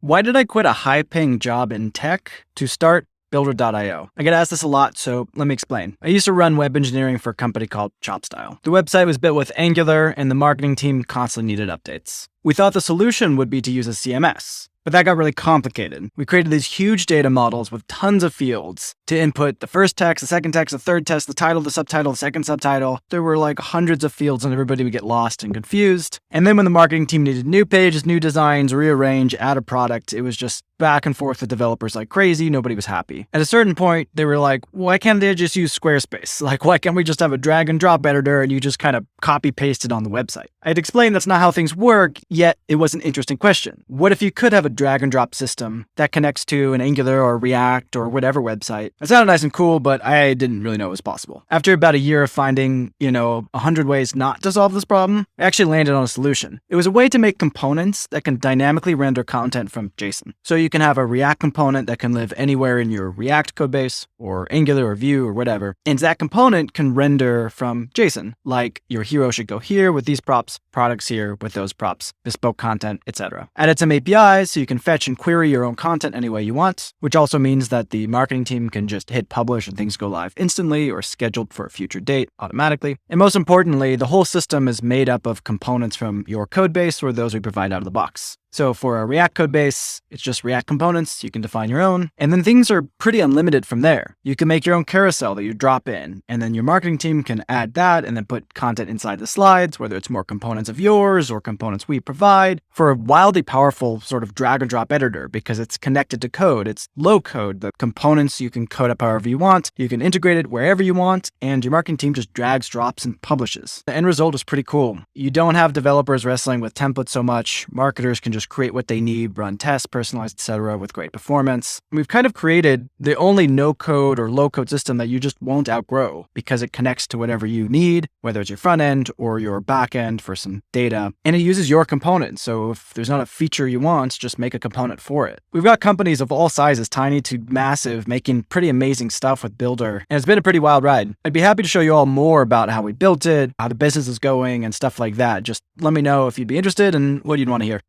Why did I quit a high-paying job in tech to start Builder.io? I get asked this a lot, so let me explain. I used to run web engineering for a company called ChopStyle. The website was built with Angular, and the marketing team constantly needed updates. We thought the solution would be to use a CMS, but that got really complicated. We created these huge data models with tons of fields to input the first text, the second text, the third text, the title, the subtitle, the second subtitle. There were like hundreds of fields and everybody would get lost and confused. And then when the marketing team needed new pages, new designs, rearrange, add a product, it was just back and forth with developers like crazy. Nobody was happy. At a certain point, they were like, why can't they just use Squarespace? Like, why can't we just have a drag and drop editor and you just kind of copy paste it on the website? I'd explained that's not how things work, yet it was an interesting question. What if you could have a drag and drop system that connects to an Angular or React or whatever website? It sounded nice and cool, but I didn't really know it was possible. After about a year of finding, 100 ways not to solve this problem, I actually landed on a solution. It was a way to make components that can dynamically render content from JSON. So you can have a React component that can live anywhere in your React codebase or Angular or Vue or whatever. And that component can render from JSON, like your hero should go here with these props, products here with those props, bespoke content, etc. Added some APIs so you can fetch and query your own content any way you want, which also means that the marketing team can just hit publish and things go live instantly or scheduled for a future date automatically. And most importantly, the whole system is made up of components from your codebase or those we provide out of the box. So for a React code base, it's just React components. You can define your own. And then things are pretty unlimited from there. You can make your own carousel that you drop in. And then your marketing team can add that and then put content inside the slides, whether it's more components of yours or components we provide, for a wildly powerful sort of drag and drop editor because it's connected to code. It's low code. The components you can code up however you want. You can integrate it wherever you want. And your marketing team just drags, drops, and publishes. The end result is pretty cool. You don't have developers wrestling with templates so much. Marketers can just create what they need, run tests, personalize, etc. with great performance. We've kind of created the only no-code or low-code system that you just won't outgrow because it connects to whatever you need, whether it's your front end or your back end for some data, and it uses your component. So if there's not a feature you want, just make a component for it. We've got companies of all sizes, tiny to massive, making pretty amazing stuff with Builder, and it's been a pretty wild ride. I'd be happy to show you all more about how we built it, how the business is going, and stuff like that. Just let me know if you'd be interested and what you'd want to hear.